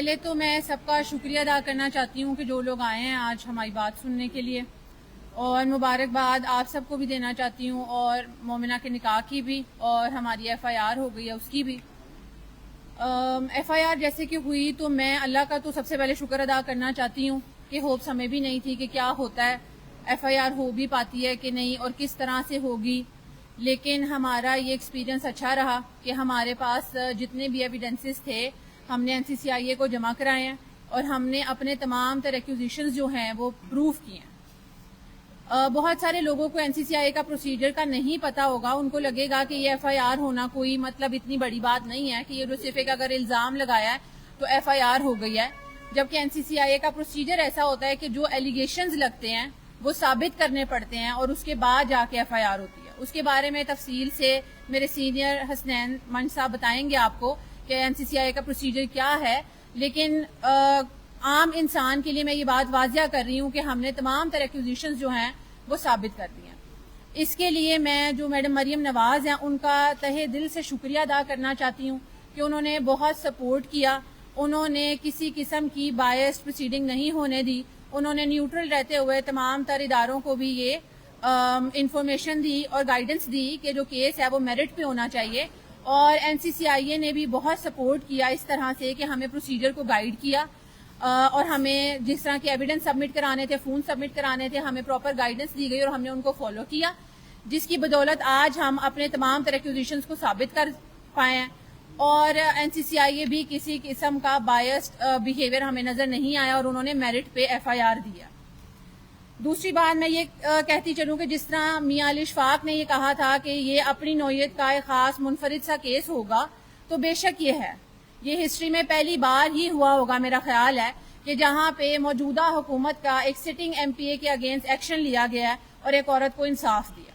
پہلے تو میں سب کا شکریہ ادا کرنا چاہتی ہوں کہ جو لوگ آئے ہیں آج ہماری بات سننے کے لیے، اور مبارکباد آپ سب کو بھی دینا چاہتی ہوں، اور مومنہ کے نکاح کی بھی، اور ہماری ایف آئی آر ہو گئی ہے اس کی بھی۔ ایف آئی آر جیسے کہ ہوئی تو میں اللہ کا تو سب سے پہلے شکر ادا کرنا چاہتی ہوں کہ ہوپس ہمیں بھی نہیں تھی کہ کیا ہوتا ہے، ایف آئی آر ہو بھی پاتی ہے کہ نہیں اور کس طرح سے ہوگی، لیکن ہمارا یہ ایکسپیرینس اچھا رہا کہ ہمارے پاس جتنے بھی ایویڈنسز تھے ہم نے NCCIA کو جمع کرائے ہیں، اور ہم نے اپنے تمام تر ایکوزیشنز جو ہیں وہ پروف کیے ہیں۔ بہت سارے لوگوں کو NCCIA کا پروسیجر کا نہیں پتا ہوگا، ان کو لگے گا کہ یہ ایف آئی آر ہونا کوئی مطلب اتنی بڑی بات نہیں ہے کہ یہ صرف ایک اگر الزام لگایا ہے تو ایف آئی آر ہو گئی ہے، جبکہ NCCIA کا پروسیجر ایسا ہوتا ہے کہ جو ایلیگیشنز لگتے ہیں وہ ثابت کرنے پڑتے ہیں اور اس کے بعد جا کے ایف آئی آر ہوتی ہے۔ اس کے بارے میں تفصیل سے میرے سینئر حسنین منچ صاحب بتائیں گے آپ کو کہ NCCIA کا پروسیجر کیا ہے، لیکن عام انسان کے لیے میں یہ بات واضح کر رہی ہوں کہ ہم نے تمام تر ایکوزیشنز جو ہیں وہ ثابت کر دی ہیں۔ اس کے لیے میں جو میڈم مریم نواز ہیں ان کا تہہ دل سے شکریہ ادا کرنا چاہتی ہوں کہ انہوں نے بہت سپورٹ کیا، انہوں نے کسی قسم کی بائس پروسیڈنگ نہیں ہونے دی، انہوں نے نیوٹرل رہتے ہوئے تمام تر اداروں کو بھی یہ انفارمیشن دی اور گائیڈنس دی کہ جو کیس ہے وہ میرٹ پہ ہونا چاہیے، اور NCCIA نے بھی بہت سپورٹ کیا اس طرح سے کہ ہمیں پروسیجر کو گائیڈ کیا، اور ہمیں جس طرح کے ایویڈنس سبمٹ کرانے تھے، فون سبمٹ کرانے تھے، ہمیں پراپر گائیڈنس دی گئی اور ہم نے ان کو فالو کیا، جس کی بدولت آج ہم اپنے تمام تر ایکوزیشنز کو ثابت کر پائے ہیں، اور NCCIA بھی کسی قسم کا بائسڈ بیہیویئر ہمیں نظر نہیں آیا اور انہوں نے میرٹ پہ ایف آئی آر دیا۔ دوسری بات میں یہ کہتی چلوں کہ جس طرح میاں علی اشفاق نے یہ کہا تھا کہ یہ اپنی نوعیت کا ایک خاص منفرد سا کیس ہوگا، تو بے شک یہ ہے، یہ ہسٹری میں پہلی بار ہی ہوا ہوگا میرا خیال ہے کہ جہاں پہ موجودہ حکومت کا ایک سٹنگ MPA کے اگینسٹ ایکشن لیا گیا ہے اور ایک عورت کو انصاف دیا۔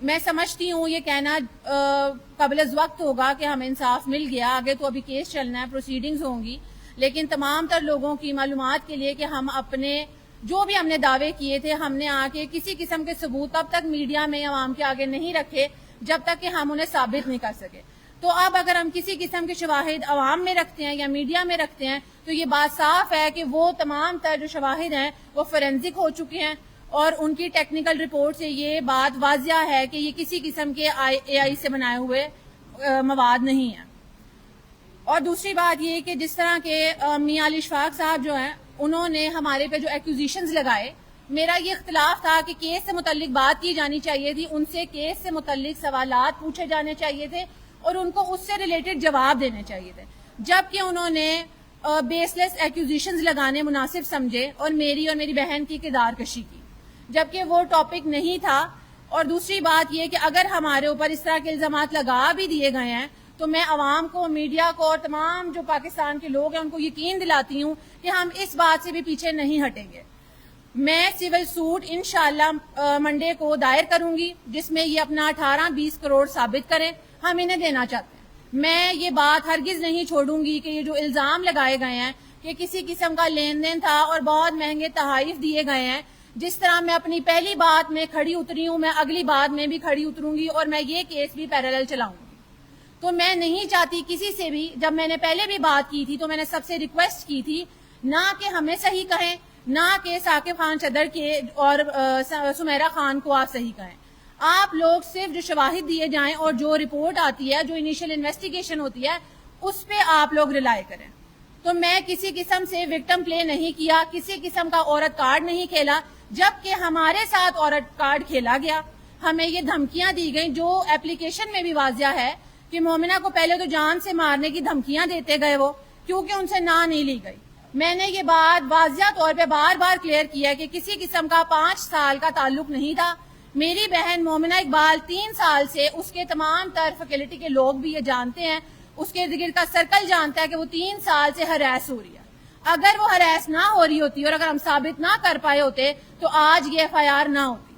میں سمجھتی ہوں یہ کہنا قبل از وقت ہوگا کہ ہمیں انصاف مل گیا، آگے تو ابھی کیس چلنا ہے، پروسیڈنگز ہوں گی، لیکن تمام تر لوگوں کی معلومات کے لیے کہ ہم اپنے جو بھی ہم نے دعوے کیے تھے ہم نے آ کے کسی قسم کے ثبوت تب تک میڈیا میں عوام کے آگے نہیں رکھے جب تک کہ ہم انہیں ثابت نہیں کر سکے۔ تو اب اگر ہم کسی قسم کے شواہد عوام میں رکھتے ہیں یا میڈیا میں رکھتے ہیں تو یہ بات صاف ہے کہ وہ تمام تر جو شواہد ہیں وہ فورینزک ہو چکے ہیں، اور ان کی ٹیکنیکل رپورٹ سے یہ بات واضح ہے کہ یہ کسی قسم کے AI سے بنائے ہوئے مواد نہیں ہیں۔ اور دوسری بات یہ کہ جس طرح کے میاں علی اشفاق صاحب جو ہیں انہوں نے ہمارے پہ جو ایکوزیشنز لگائے، میرا یہ اختلاف تھا کہ کیس سے متعلق بات کی جانی چاہیے تھی، ان سے کیس سے متعلق سوالات پوچھے جانے چاہیے تھے اور ان کو اس سے ریلیٹڈ جواب دینے چاہیے تھے، جبکہ انہوں نے بیس لیس ایکوزیشنز لگانے مناسب سمجھے اور میری بہن کی کردار کشی کی، جبکہ وہ ٹاپک نہیں تھا۔ اور دوسری بات یہ کہ اگر ہمارے اوپر اس طرح کے الزامات لگا بھی دیے گئے ہیں تو میں عوام کو، میڈیا کو اور تمام جو پاکستان کے لوگ ہیں ان کو یقین دلاتی ہوں کہ ہم اس بات سے بھی پیچھے نہیں ہٹیں گے۔ میں سول سوٹ انشاءاللہ منڈے کو دائر کروں گی جس میں یہ اپنا 18-20 کروڑ ثابت کریں، ہم انہیں دینا چاہتے ہیں۔ میں یہ بات ہرگز نہیں چھوڑوں گی کہ یہ جو الزام لگائے گئے ہیں کہ کسی قسم کا لین دین تھا اور بہت مہنگے تحائف دیے گئے ہیں، جس طرح میں اپنی پہلی بات میں کھڑی اتری ہوں میں اگلی بات میں بھی کھڑی اتروں گی، اور میں یہ کیس بھی پیرالل چلاؤں گی۔ تو میں نہیں چاہتی کسی سے بھی، جب میں نے پہلے بھی بات کی تھی تو میں نے سب سے ریکویسٹ کی تھی نہ کہ ہمیں صحیح کہیں، نہ کہ ثاقب خان چدر کے اور سمیرہ خان کو آپ صحیح کہیں۔ آپ لوگ صرف جو شواہد دیے جائیں اور جو رپورٹ آتی ہے، جو انیشل انویسٹیگیشن ہوتی ہے، اس پہ آپ لوگ ریلائی کریں۔ تو میں کسی قسم سے وکٹم پلے نہیں کیا، کسی قسم کا عورت کارڈ نہیں کھیلا، جبکہ ہمارے ساتھ عورت کارڈ کھیلا گیا، ہمیں یہ دھمکیاں دی گئیں جو ایپلیکیشن میں بھی واضح ہے کہ مومنہ کو پہلے تو جان سے مارنے کی دھمکیاں دیتے گئے وہ، کیونکہ ان سے نہ نہیں لی گئی۔ میں نے یہ بات واضح طور پہ بار بار کلیئر کیا کہ کسی قسم کا 5 سال کا تعلق نہیں تھا۔ میری بہن مومنہ اقبال 3 سال سے، اس کے تمام تر فیکلٹی کے لوگ بھی یہ جانتے ہیں، اس کے ارد گرد کا سرکل جانتا ہے کہ وہ 3 سال سے ہراس ہو رہی ہے۔ اگر وہ ہراس نہ ہو رہی ہوتی اور اگر ہم ثابت نہ کر پائے ہوتے تو آج یہ FIR نہ ہوتی۔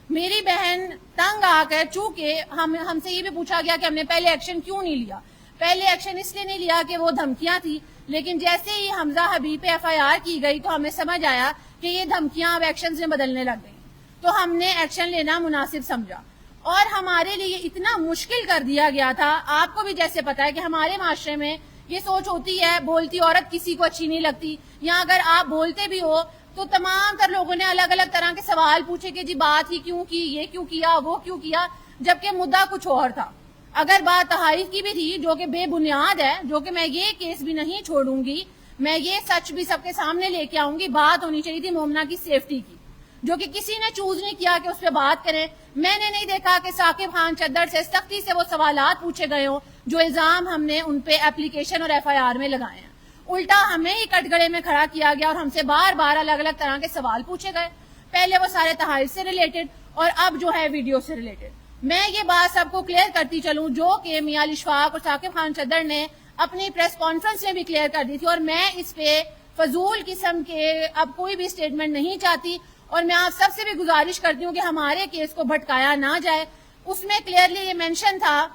میری بہن تنگ آ کر، چونکہ ہم سے یہ بھی پوچھا گیا کہ ہم نے پہلے ایکشن کیوں نہیں لیا، پہلے ایکشن اس لیے نہیں لیا کہ وہ دھمکیاں تھی، لیکن جیسے ہی حمزہ حبیب پہ FIR کی گئی تو ہمیں سمجھ آیا کہ یہ دھمکیاں اب ایکشنز میں بدلنے لگ گئی، تو ہم نے ایکشن لینا مناسب سمجھا۔ اور ہمارے لیے اتنا مشکل کر دیا گیا تھا، آپ کو بھی جیسے پتا ہے کہ ہمارے معاشرے میں یہ سوچ ہوتی ہے بولتی عورت کسی کو اچھی نہیں لگتی، یا اگر آپ بولتے بھی ہو تو تمام تر لوگوں نے الگ الگ طرح کے سوال پوچھے کہ جی بات ہی کیوں کی، یہ کیوں کیا، وہ کیوں کیا، جبکہ مدعا کچھ اور تھا۔ اگر بات تحائف کی بھی تھی جو کہ بے بنیاد ہے، جو کہ میں یہ کیس بھی نہیں چھوڑوں گی، میں یہ سچ بھی سب کے سامنے لے کے آؤں گی، بات ہونی چاہیے تھی مومنہ کی سیفٹی کی، جو کہ کسی نے چوز نہیں کیا کہ اس پہ بات کریں۔ میں نے نہیں دیکھا کہ ثاقب خان چدر سے سختی سے وہ سوالات پوچھے گئے ہوں جو الزام ہم نے ان پہ اپلیکیشن اور ایف آئی آر میں لگائے ہیں، الٹا ہمیں ہی کٹ گڑے میں کھڑا کیا گیا اور ہم سے بار بار الگ الگ طرح کے سوال پوچھے گئے، پہلے وہ سارے تحائف سے ریلیٹڈ اور اب جو ہے ویڈیو سے ریلیٹڈ۔ میں یہ بات سب کو کلیئر کرتی چلوں جو کہ میاں علی اشفاق اور ثاقب خان چدر نے اپنی پریس کانفرنس میں بھی کلیئر کر دی تھی، اور میں اس پہ فضول قسم کے اب کوئی بھی سٹیٹمنٹ نہیں چاہتی، اور میں آپ سب سے بھی گزارش کرتی ہوں کہ ہمارے کیس کو بھٹکایا نہ جائے۔ اس میں کلیئرلی یہ مینشن تھا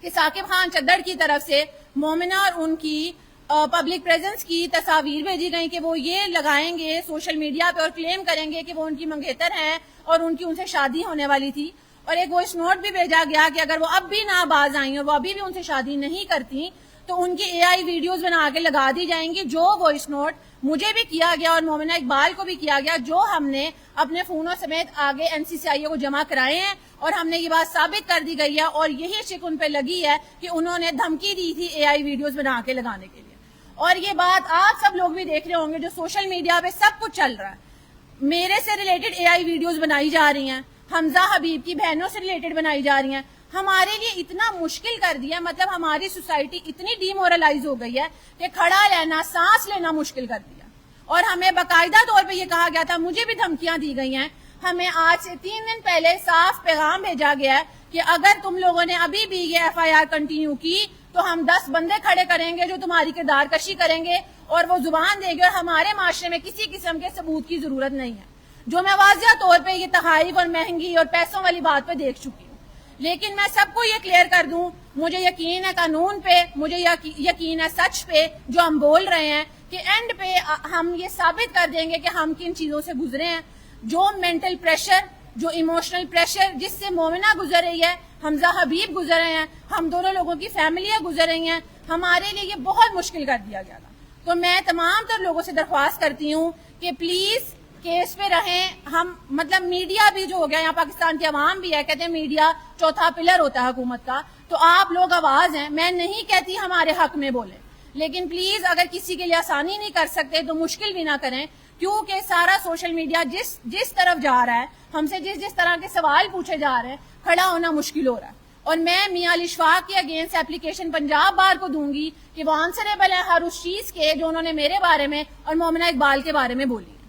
کہ ثاقب خان چدر کی طرف سے مومنہ اور ان کی پبلک پریزنس کی تصاویر بھیجی گئیں کہ وہ یہ لگائیں گے سوشل میڈیا پہ اور کلیم کریں گے کہ وہ ان کی منگیتر ہیں اور ان کی ان سے شادی ہونے والی تھی، اور ایک وائس نوٹ بھی بھیجا گیا کہ اگر وہ اب بھی نہ باز آئیں اور وہ ابھی بھی ان سے شادی نہیں کرتی تو ان کی اے آئی ویڈیوز بنا کے لگا دی جائیں گی، جو وائس نوٹ مجھے بھی کیا گیا اور مومنہ اقبال کو بھی کیا گیا، جو ہم نے اپنے فونوں سمیت آگے این سی سی آئی کو جمع کرائے ہیں، اور ہم نے یہ بات ثابت کر دی گئی ہے، اور یہی شک ان پہ لگی ہے کہ انہوں نے دھمکی دی تھی اے آئی ویڈیوز بنا کے لگانے کے لیے۔ اور یہ بات آپ سب لوگ بھی دیکھ رہے ہوں گے جو سوشل میڈیا پہ سب کچھ چل رہا ہے، میرے سے ریلیٹڈ اے آئی ویڈیوز بنائی جا رہی ہیں، حمزہ حبیب کی بہنوں سے ریلیٹڈ بنائی جا رہی ہیں، ہمارے لیے اتنا مشکل کر دیا، مطلب ہماری سوسائٹی اتنی ڈی مورلائز ہو گئی ہے کہ کھڑا رہنا، سانس لینا مشکل کر دیا، اور ہمیں باقاعدہ طور پہ یہ کہا گیا تھا، مجھے بھی دھمکیاں دی گئی ہیں، ہمیں آج سے 3 دن پہلے صاف پیغام بھیجا گیا ہے کہ اگر تم لوگوں نے ابھی بھی یہ ایف آئی آر کنٹینیو کی تو ہم 10 بندے کھڑے کریں گے جو تمہاری کردار کشی کریں گے اور وہ زبان دیں گے، اور ہمارے معاشرے میں کسی قسم کے ثبوت کی ضرورت نہیں ہے، جو میں واضح طور پہ یہ تحائف اور مہنگی اور پیسوں والی بات پہ دیکھ چکی ہوں۔ لیکن میں سب کو یہ کلیئر کر دوں، مجھے یقین ہے قانون پہ، مجھے یقین ہے سچ پہ جو ہم بول رہے ہیں، کہ اینڈ پہ ہم یہ ثابت کر دیں گے کہ ہم کن چیزوں سے گزرے ہیں، جو مینٹل پریشر، جو ایموشنل پریشر جس سے مومنہ گزر رہی ہے، حمزہ حبیب گزر رہے ہیں، ہم دونوں لوگوں کی فیملیاں گزر رہی ہیں، ہمارے لیے یہ بہت مشکل کر دیا گیا تھا۔ تو میں تمام تر لوگوں سے درخواست کرتی ہوں کہ پلیز کیس پہ رہیں، ہم مطلب میڈیا بھی جو ہو گیا، یہاں پاکستان کی عوام بھی ہے، کہتے ہیں میڈیا چوتھا پلر ہوتا ہے حکومت کا، تو آپ لوگ آواز ہیں، میں نہیں کہتی ہمارے حق میں بولیں، لیکن پلیز اگر کسی کے لیے آسانی نہیں کر سکتے تو مشکل بھی نہ کریں، کیونکہ سارا سوشل میڈیا جس طرف جا رہا ہے، ہم سے جس طرح کے سوال پوچھے جا رہے ہیں، کھڑا ہونا مشکل ہو رہا ہے۔ اور میں میاں علی اشفاق کے اگینسٹ اپلیکیشن پنجاب بار کو دوں گی کہ وہ آنسریبل ہے ہر اس چیز کے جو انہوں نے میرے بارے میں اور مومنہ اقبال کے بارے میں بولی ہے،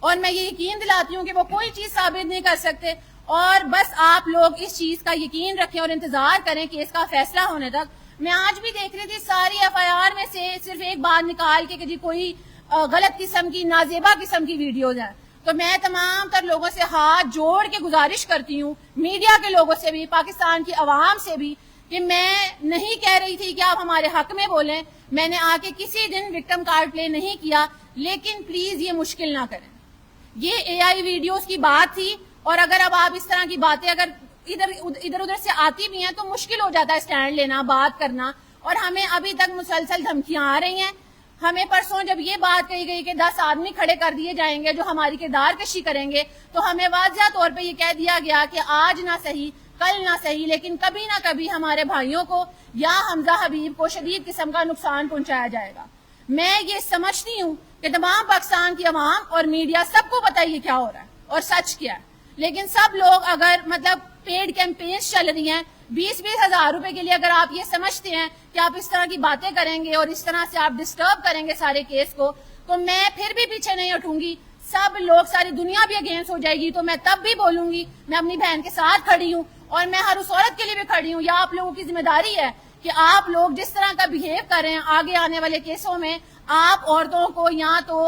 اور میں یہ یقین دلاتی ہوں کہ وہ کوئی چیز ثابت نہیں کر سکتے، اور بس آپ لوگ اس چیز کا یقین رکھیں اور انتظار کریں کہ اس کا فیصلہ ہونے تک۔ میں آج بھی دیکھ رہی تھی ساری ایف آئی آر میں سے صرف ایک بات نکال کے کہ جی کوئی غلط قسم کی، نازیبا قسم کی ویڈیوز ہیں، تو میں تمام تر لوگوں سے ہاتھ جوڑ کے گزارش کرتی ہوں، میڈیا کے لوگوں سے بھی، پاکستان کی عوام سے بھی، کہ میں نہیں کہہ رہی تھی کہ آپ ہمارے حق میں بولیں، میں نے آ کے کسی دن وکٹم کارڈ پلے نہیں کیا، لیکن پلیز یہ مشکل نہ کریں۔ یہ اے آئی ویڈیوز کی بات تھی، اور اگر اب آپ اس طرح کی باتیں اگر ادھر ادھر سے آتی بھی ہیں تو مشکل ہو جاتا ہے سٹینڈ لینا، بات کرنا، اور ہمیں ابھی تک مسلسل دھمکیاں آ رہی ہیں۔ ہمیں پرسوں جب یہ بات کہی گئی کہ 10 آدمی کھڑے کر دیے جائیں گے جو ہماری کردار کشی کریں گے، تو ہمیں واضح طور پہ یہ کہہ دیا گیا کہ آج نہ صحیح، کل نہ صحیح، لیکن کبھی نہ کبھی ہمارے بھائیوں کو یا حمزہ حبیب کو شدید قسم کا نقصان پہنچایا جائے گا۔ میں یہ سمجھتی ہوں کہ تمام پاکستان کی عوام اور میڈیا سب کو پتہ یہ کیا ہو رہا ہے اور سچ کیا ہے، لیکن سب لوگ اگر مطلب پیڈ کیمپینز چل رہی ہیں، 20-20 ہزار روپے کے لیے اگر آپ یہ سمجھتے ہیں کہ آپ اس طرح کی باتیں کریں گے اور اس طرح سے آپ ڈسٹرب کریں گے سارے کیس کو، تو میں پھر بھی پیچھے نہیں ہٹوں گی۔ سب لوگ، ساری دنیا بھی اگینسٹ ہو جائے گی تو میں تب بھی بولوں گی، میں اپنی بہن کے ساتھ کھڑی ہوں، اور میں ہر اس عورت کے لیے بھی کھڑی ہوں۔ یا آپ لوگوں کی ذمہ داری ہے کہ آپ لوگ جس طرح کا بہیو کر رہے ہیں آگے آنے والے کیسوں میں، آپ عورتوں کو یا تو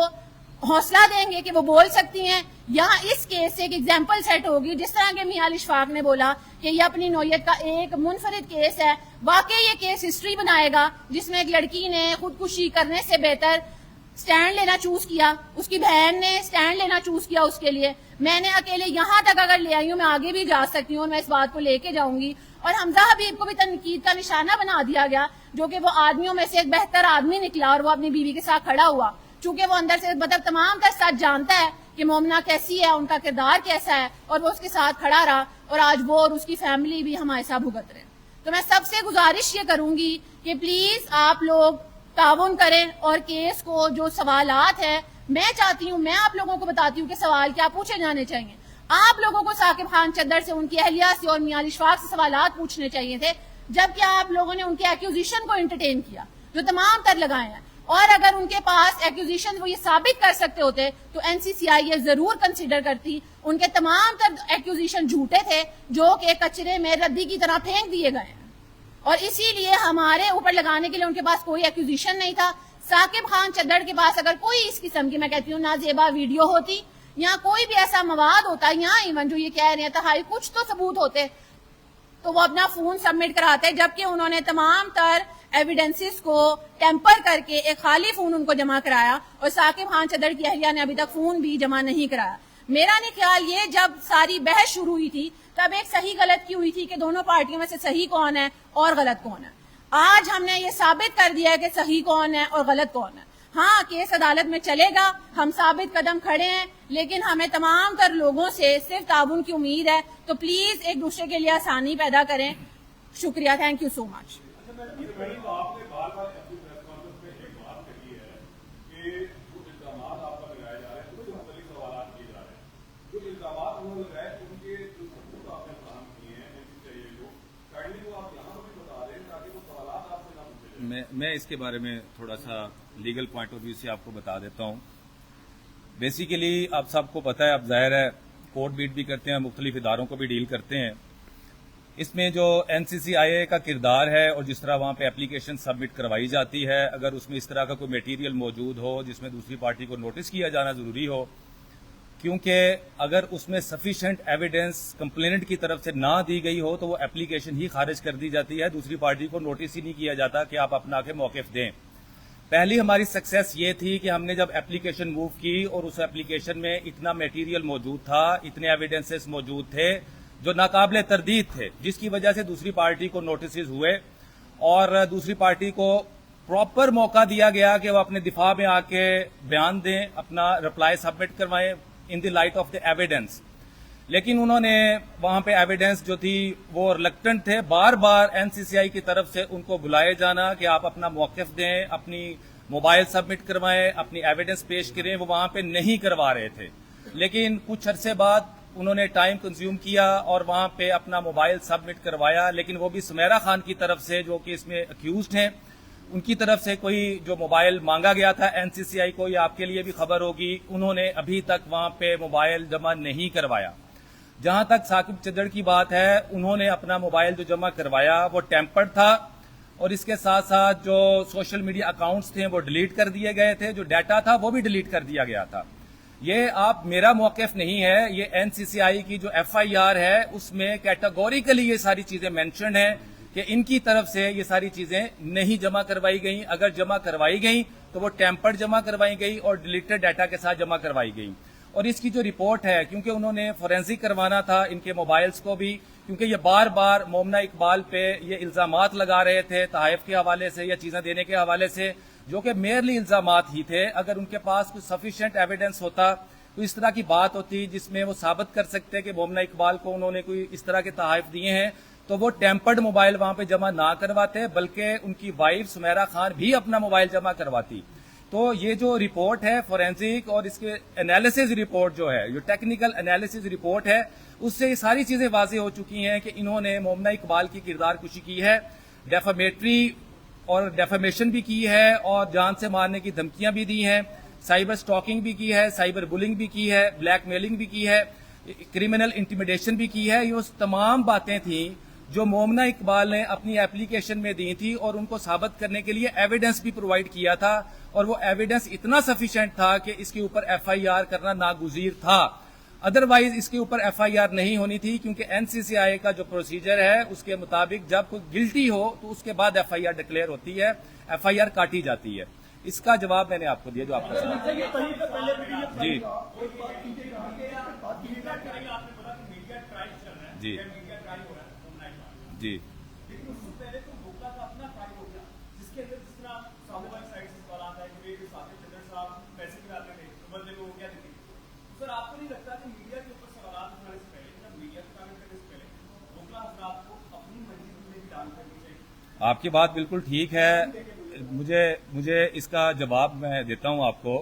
حوصلہ دیں گے کہ وہ بول سکتی ہیں، یا اس کیس سے ایک ایگزامپل سیٹ ہوگی، جس طرح کہ میاں علی اشفاق نے بولا کہ یہ اپنی نوعیت کا ایک منفرد کیس ہے، واقعی یہ کیس ہسٹری بنائے گا، جس میں ایک لڑکی نے خودکشی کرنے سے بہتر اسٹینڈ لینا چوز کیا, اس کی بہن نے اسٹینڈ لینا چوز کیا اس کے لیے. میں نے اکیلے یہاں تک اگر لے آئی ہوں, میں آگے بھی جا سکتی ہوں اور میں اس بات کو لے کے جاؤں گی. اور حمزہ حبیب کو بھی تنقید کا نشانہ بنا دیا گیا, جو کہ وہ آدمیوں میں سے ایک بہتر آدمی نکلا اور وہ اپنی بیوی کے ساتھ کھڑا ہوا, چونکہ وہ اندر سے مطلب تمام کا ساتھ جانتا ہے کہ مومنہ کیسی ہے, ان کا کردار کیسا ہے, اور وہ اس کے ساتھ کھڑا رہا, اور آج وہ اور اس کی فیملی بھی ہمارے ساتھ بھگت رہے. تو میں سب سے گزارش یہ کروں گی کہ پلیز آپ لوگ تعاون کریں, اور کیس کو جو سوالات ہیں میں چاہتی ہوں, میں آپ لوگوں کو بتاتی ہوں کہ سوال کیا پوچھے جانے چاہیے. آپ لوگوں کو ثاقب خان چدر سے, ان کی اہلیہ سے اور میاں علی اشفاق سے سوالات پوچھنے چاہیے تھے, جبکہ آپ لوگوں نے ان کے ایکوزیشن کو انٹرٹین کیا جو تمام تر لگائے ہیں. اور اگر ان کے پاس ایکوزیشن وہ یہ ثابت کر سکتے ہوتے تو این سی سی آئی یہ ضرور کنسیڈر کرتی. ان کے تمام تر ایکوزیشن جھوٹے تھے, جو کہ کچرے میں ردی کی طرح پھینک دیے گئے ہیں, اور اسی لیے ہمارے اوپر لگانے کے لیے ان کے پاس کوئی ایکوزیشن نہیں تھا. ثاقب خان چدر کے پاس اگر کوئی اس قسم کی, میں کہتی ہوں, نازیبا ویڈیو ہوتی یا کوئی بھی ایسا مواد ہوتا, یا ایون جو یہ کہہ رہے ہیں تہائی کچھ تو ثبوت ہوتے, تو وہ اپنا فون سبمٹ کراتے, جبکہ انہوں نے تمام تر ایویڈنسز کو ٹیمپر کر کے ایک خالی فون ان کو جمع کرایا, اور ثاقب خان چدر کی اہلیہ نے ابھی تک فون بھی جمع نہیں کرایا. میرا نہیں خیال, یہ جب ساری بحث شروع ہوئی تھی تب ایک صحیح غلط کی ہوئی تھی کہ دونوں پارٹیوں میں سے صحیح کون ہے اور غلط کون ہے. آج ہم نے یہ ثابت کر دیا ہے کہ صحیح کون ہے اور غلط کون ہے. ہاں, کیس عدالت میں چلے گا, ہم ثابت قدم کھڑے ہیں, لیکن ہمیں تمام تر لوگوں سے صرف تعاون کی امید ہے. تو پلیز ایک دوسرے کے لیے آسانی پیدا کریں. شکریہ, تھینک یو سو مچ. میں اس کے بارے میں تھوڑا سا لیگل پوائنٹ آف ویو سے آپ کو بتا دیتا ہوں. بیسیکلی آپ سب کو پتہ ہے, اب ظاہر ہے کورٹ بیٹ بھی کرتے ہیں, مختلف اداروں کو بھی ڈیل کرتے ہیں. اس میں جو این سی سی آئی اے کا کردار ہے اور جس طرح وہاں پہ اپلیکیشن سبمٹ کروائی جاتی ہے, اگر اس میں اس طرح کا کوئی میٹیریل موجود ہو جس میں دوسری پارٹی کو نوٹس کیا جانا ضروری ہو, کیونکہ اگر اس میں سفیشینٹ ایویڈنس کمپلیننٹ کی طرف سے نہ دی گئی ہو تو وہ اپلیکیشن ہی خارج کر دی جاتی ہے, دوسری پارٹی کو نوٹس ہی نہیں کیا جاتا کہ آپ اپنا کے موقف دیں. پہلی ہماری سکسیس یہ تھی کہ ہم نے جب اپلیکیشن موو کی اور اس اپلیکیشن میں اتنا میٹیریل موجود تھا, اتنے ایویڈنسز موجود تھے جو ناقابل تردید تھے, جس کی وجہ سے دوسری پارٹی کو نوٹسز ہوئے اور دوسری پارٹی کو پراپر موقع دیا گیا کہ وہ اپنے دفاع میں آ کے بیان دیں, اپنا رپلائی سبمٹ کروائیں in the light of the evidence. لیکن انہوں نے وہاں پہ ایویڈنس جو تھی وہ ریلکٹنٹ تھے, بار بار این سی سی آئی کی طرف سے ان کو بلائے جانا کہ آپ اپنا موقف دیں, اپنی موبائل سبمٹ کروائیں, اپنی ایویڈنس پیش کریں, وہ وہاں پہ نہیں کروا رہے تھے. لیکن کچھ عرصے بعد انہوں نے ٹائم کنزیوم کیا اور وہاں پہ اپنا موبائل سبمٹ کروایا, لیکن وہ بھی سمیرہ خان کی طرف سے جو کہ اس میں اکیوزڈ ہیں, ان کی طرف سے کوئی جو موبائل مانگا گیا تھا این سی سی آئی کو, یہ آپ کے لیے بھی خبر ہوگی, انہوں نے ابھی تک وہاں پہ موبائل جمع نہیں کروایا. جہاں تک ثاقب چدر کی بات ہے, انہوں نے اپنا موبائل جو جمع کروایا وہ ٹیمپرڈ تھا, اور اس کے ساتھ ساتھ جو سوشل میڈیا اکاؤنٹس تھے وہ ڈیلیٹ کر دیے گئے تھے, جو ڈیٹا تھا وہ بھی ڈیلیٹ کر دیا گیا تھا. یہ آپ میرا موقف نہیں ہے, یہ این سی سی آئی کی جو ایف آئی آر ہے اس میں کیٹاگوریکلی یہ ساری چیزیں مینشنڈ ہیں کہ ان کی طرف سے یہ ساری چیزیں نہیں جمع کروائی گئیں. اگر جمع کروائی گئیں تو وہ ٹیمپرڈ جمع کروائی گئی اور ڈیلیٹڈ ڈیٹا کے ساتھ جمع کروائی گئی. اور اس کی جو رپورٹ ہے, کیونکہ انہوں نے فورینسک کروانا تھا ان کے موبائلز کو بھی, کیونکہ یہ بار بار مومنہ اقبال پہ یہ الزامات لگا رہے تھے تحائف کے حوالے سے یا چیزیں دینے کے حوالے سے, جو کہ میئرلی الزامات ہی تھے. اگر ان کے پاس کوئی سفیشینٹ ایویڈنس ہوتا, کوئی اس طرح کی بات ہوتی جس میں وہ ثابت کر سکتے کہ مومنہ اقبال کو انہوں نے کوئی اس طرح کے تحائف دیے ہیں, تو وہ ٹیمپرڈ موبائل وہاں پہ جمع نہ کرواتے, بلکہ ان کی وائف سمیرہ خان بھی اپنا موبائل جمع کرواتی. تو یہ جو رپورٹ ہے فورینسک اور اس کے انالیسز رپورٹ جو ہے, جو ٹیکنیکل انالیسز رپورٹ ہے, اس سے یہ ساری چیزیں واضح ہو چکی ہیں کہ انہوں نے مومنہ اقبال کی کردار کشی کی ہے, ڈیفامیٹری اور ڈیفامیشن بھی کی ہے, اور جان سے مارنے کی دھمکیاں بھی دی ہیں, سائبر سٹاکنگ بھی کی ہے, سائبر بلنگ بھی کی ہے, بلیک میلنگ بھی کی ہے, کرمنل انٹیمیڈیشن بھی کی ہے. یہ تمام باتیں تھیں جو مومنہ اقبال نے اپنی ایپلیکیشن میں دی تھی, اور ان کو ثابت کرنے کے لیے ایویڈنس بھی پرووائڈ کیا تھا, اور وہ ایویڈنس اتنا سفیشینٹ تھا کہ اس کے اوپر ایف آئی آر کرنا ناگزیر تھا. ادروائز اس کے اوپر ایف آئی آر نہیں ہونی تھی, کیونکہ این سی سی آئی کا جو پروسیجر ہے اس کے مطابق جب کوئی گلٹی ہو تو اس کے بعد ایف آئی آر ڈکلیئر ہوتی ہے, ایف آئی آر کاٹی جاتی ہے. اس کا جواب میں نے آپ کو دیا جو آپ کا سوال جی جی جی آپ کی بات بالکل ٹھیک ہے. مجھے اس کا جواب میں دیتا ہوں آپ کو.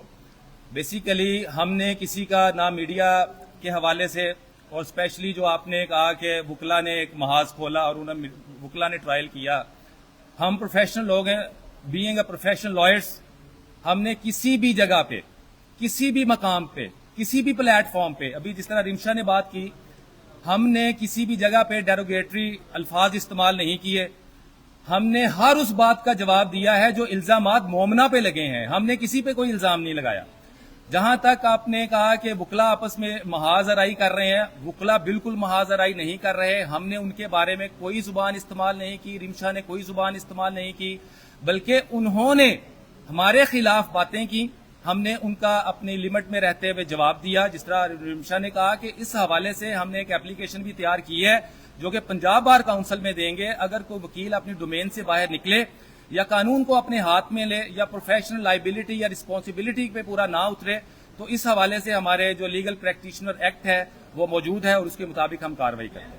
بیسیکلی ہم نے کسی کا نہ میڈیا کے حوالے سے اور اسپیشلی جو آپ نے کہا کہ وکلا نے ایک محاذ کھولا اور انہوں نے وکلا نے ٹرائل کیا. ہم پروفیشنل لوگ ہیں, بینگ اے پروفیشنل لائرس, ہم نے کسی بھی جگہ پہ, کسی بھی مقام پہ, کسی بھی پلیٹ فارم پہ, ابھی جس طرح رمشا نے بات کی, ہم نے کسی بھی جگہ پہ ڈیروگیٹری الفاظ استعمال نہیں کیے. ہم نے ہر اس بات کا جواب دیا ہے جو الزامات مومنہ پہ لگے ہیں. ہم نے کسی پہ کوئی الزام نہیں لگایا. جہاں تک آپ نے کہا کہ وکلا آپس میں محاذ آرائی کر رہے ہیں, وکلا بالکل محاذ آرائی نہیں کر رہے. ہم نے ان کے بارے میں کوئی زبان استعمال نہیں کی, رمشا نے کوئی زبان استعمال نہیں کی, بلکہ انہوں نے ہمارے خلاف باتیں کی. ہم نے ان کا اپنی لمٹ میں رہتے ہوئے جواب دیا. جس طرح رمشا نے کہا کہ اس حوالے سے ہم نے ایک اپلیکیشن بھی تیار کی ہے جو کہ پنجاب بار کاؤنسل میں دیں گے. اگر کوئی وکیل اپنی ڈومین سے باہر نکلے یا قانون کو اپنے ہاتھ میں لے یا پروفیشنل لائبلٹی یا رسپانسبلٹی پہ پورا نہ اترے, تو اس حوالے سے ہمارے جو لیگل پریکٹیشنر ایکٹ ہے وہ موجود ہے اور اس کے مطابق ہم کارروائی کرتے ہیں.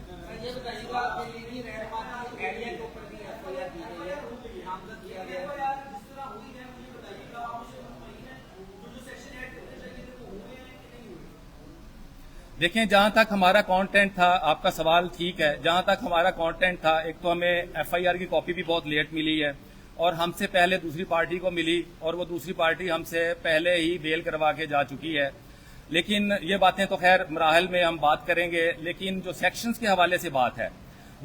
دیکھیں, جہاں تک ہمارا کانٹینٹ تھا, آپ کا سوال ٹھیک ہے, جہاں تک ہمارا کانٹینٹ تھا, ایک تو ہمیں ایف آئی آر کی کاپی بھی بہت لیٹ ملی ہے اور ہم سے پہلے دوسری پارٹی کو ملی اور وہ دوسری پارٹی ہم سے پہلے ہی بیل کروا کے جا چکی ہے. لیکن یہ باتیں تو خیر مراحل میں ہم بات کریں گے. لیکن جو سیکشنز کے حوالے سے بات ہے,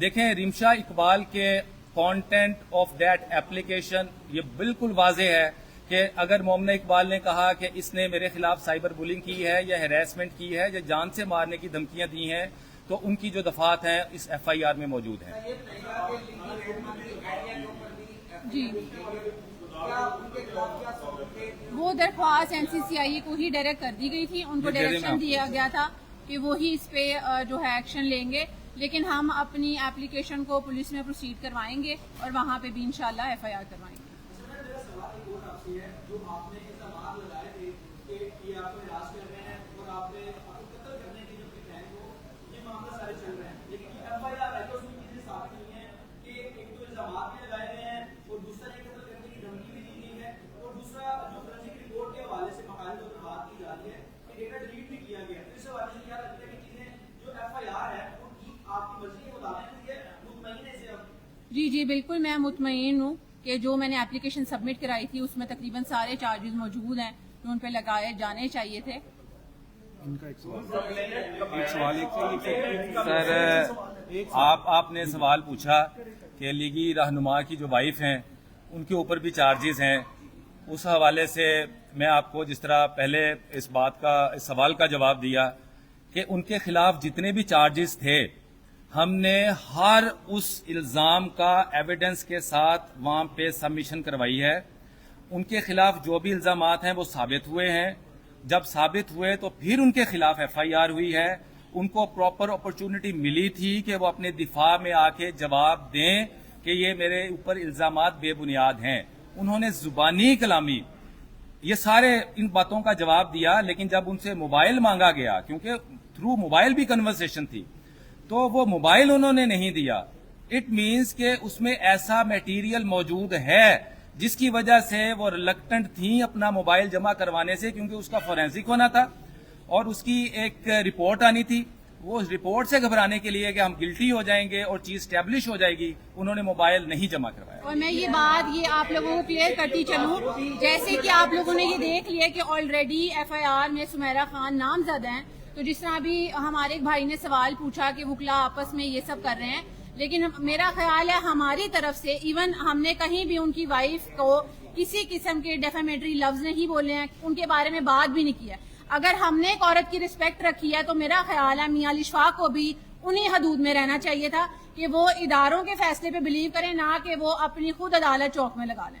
دیکھیں رمشا اقبال کے کانٹینٹ آف دیٹ ایپلیکیشن یہ بالکل واضح ہے کہ اگر مومنہ اقبال نے کہا کہ اس نے میرے خلاف سائبر بولنگ کی ہے یا ہیراسمنٹ کی ہے یا جان سے مارنے کی دھمکیاں دی ہیں, تو ان کی جو دفعات ہیں اس ایف آئی آر میں موجود ہیں. جی, وہ درخواست این سی سی آئی کو ہی ڈائریکٹ کر دی گئی تھی. ان کو ڈائریکشن دیا گیا تھا کہ وہی اس پہ جو ہے ایکشن لیں گے. لیکن ہم اپنی ایپلیکیشن کو پولیس میں پروسیڈ کروائیں گے اور وہاں پہ بھی انشاءاللہ ایف آئی آر کروائیں گے. جو آپ نے الزامات لگائے تھے کہ یہ آپ کو ہراس کر رہے ہیں اور آپ نے قتل کرنے کے جو پلان کو یہ معاملہ سارے چل رہے ہیں, لیکن ایف آئی آر ہے تو اس میں چیزیں ثابت ہوئی ہیں کہ ایک تو الزامات بھی لگائے گئے ہیں اور دوسرا یہ قتل کرنے کی دھمکی بھی دی گئی ہے اور دوسرا جو فورینسک رپورٹ کے حوالے سے باقاعدہ طور پر بات کی جا رہی ہے کہ ڈیٹا ڈیلیٹ بھی کیا گیا. تو اس حوالے سے کیا لگتا ہے کہ چیزیں جو ایف آئی آر ہے وہ آپ کی مرضی کے مطابق ہوئی ہے, مطمئن ہے سے اب؟ جی بالکل میں مطمئن ہوں کہ جو میں نے اپلیکیشن سبمٹ کرائی تھی اس میں تقریباً سارے چارجز موجود ہیں جو ان پہ لگائے جانے چاہیے تھے. سر, آپ نے سوال پوچھا کہ لیگی رہنما کی جو وائف ہیں ان کے اوپر بھی چارجز ہیں. اس حوالے سے میں آپ کو جس طرح پہلے اس سوال کا جواب دیا کہ ان کے خلاف جتنے بھی چارجز تھے ہم نے ہر اس الزام کا ایویڈنس کے ساتھ وہاں پہ سبمیشن کروائی ہے. ان کے خلاف جو بھی الزامات ہیں وہ ثابت ہوئے ہیں. جب ثابت ہوئے تو پھر ان کے خلاف ایف آئی آر ہوئی ہے. ان کو پراپر اپرچونٹی ملی تھی کہ وہ اپنے دفاع میں آ کے جواب دیں کہ یہ میرے اوپر الزامات بے بنیاد ہیں. انہوں نے زبانی کلامی یہ سارے ان باتوں کا جواب دیا, لیکن جب ان سے موبائل مانگا گیا, کیونکہ تھرو موبائل بھی کنورسیشن تھی, تو وہ موبائل انہوں نے نہیں دیا. اٹ مینس کہ اس میں ایسا میٹیریل موجود ہے جس کی وجہ سے وہ ریلکٹنٹ تھیں اپنا موبائل جمع کروانے سے, کیونکہ اس کا فورینسک ہونا تھا اور اس کی ایک رپورٹ آنی تھی. وہ اس رپورٹ سے گھبرانے کے لیے کہ ہم گلٹی ہو جائیں گے اور چیز اسٹیبلش ہو جائے گی, انہوں نے موبائل نہیں جمع کروایا. اور میں یہ بات آپ لوگوں کو کلیئر کرتی چلوں, جیسے کہ آپ لوگوں نے یہ دیکھ لیا کہ آلریڈی ایف آئی آر میں سمیرہ خان نامزد ہیں. تو جس طرح ابھی ہمارے ایک بھائی نے سوال پوچھا کہ وکلا آپس میں یہ سب کر رہے ہیں, لیکن میرا خیال ہے ہماری طرف سے ایون ہم نے کہیں بھی ان کی وائف کو کسی قسم کے ڈیفیمیٹری لفظ نہیں بولے ہیں, ان کے بارے میں بات بھی نہیں کیا. اگر ہم نے ایک عورت کی رسپیکٹ رکھی ہے تو میرا خیال ہے میاں علی شفاق کو بھی انہی حدود میں رہنا چاہیے تھا کہ وہ اداروں کے فیصلے پہ بلیو کریں, نہ کہ وہ اپنی خود عدالت چوک میں لگا لیں.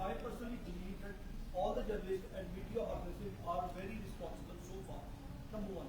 I personally believe that all the journalists and media organizations are very responsible so far. Number one,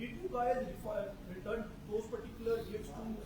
Did you guys return those particular gifts to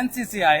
NCCI.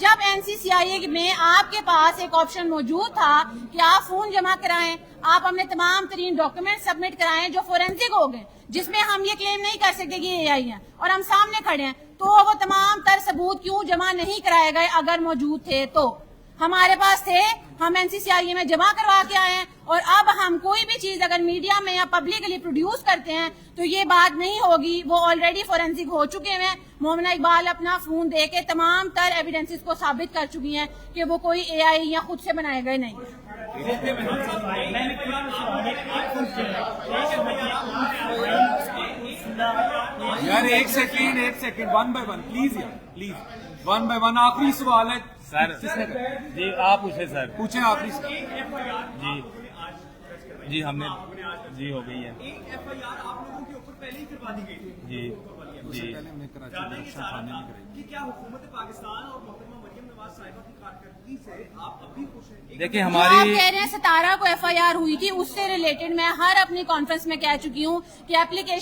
جب NCCI میں آپ کے پاس ایک آپشن موجود تھا کہ آپ فون جمع کرائیں, آپ اپنے تمام ترین ڈاکومنٹ سبمٹ کرائیں جو فورینسک ہو گئے, جس میں ہم یہ کلیم نہیں کر سکتے کہ یہ AI ہیں اور ہم سامنے کھڑے ہیں, تو وہ تمام تر ثبوت کیوں جمع نہیں کرائے گئے؟ اگر موجود تھے تو ہمارے پاس تھے, ہم NCCI میں جمع کروا کے آئے ہیں, اور اب ہم کوئی بھی چیز اگر میڈیا میں یا پبلکلی پروڈیوس کرتے ہیں تو یہ بات نہیں ہوگی, وہ آلریڈی فورینسک ہو چکے ہیں. مومنہ اقبال اپنا فون دے کے تمام تر ایویڈنسز کو ثابت کر چکی ہیں کہ وہ کوئی AI یا خود سے بنائے گئے نہیں. یار ایک second one by one please یار پلیز ون بائی ون. آخری سوال ہے سر. جی آپ پوچھیں سر. پوچھیں آخری جی جی ہم نے جی ہو گئی ہے. ایک FIR آپ لوگوں کے اوپر پہلے ہی کروا دی گئی تھی جی جی کہ کیا حکومت پاکستان اور محترمہ مریم نواز صاحبہ کی کارکردگی سے آپ اب بھی خوش ہیں؟ دیکھیں آپ ہماری کہہ رہے ہیں 17 کو FIR ہوئی تھی, اس سے ریلیٹڈ میں ہر اپنی کانفرنس میں کہہ چکی ہوں کہ اپلیکیشن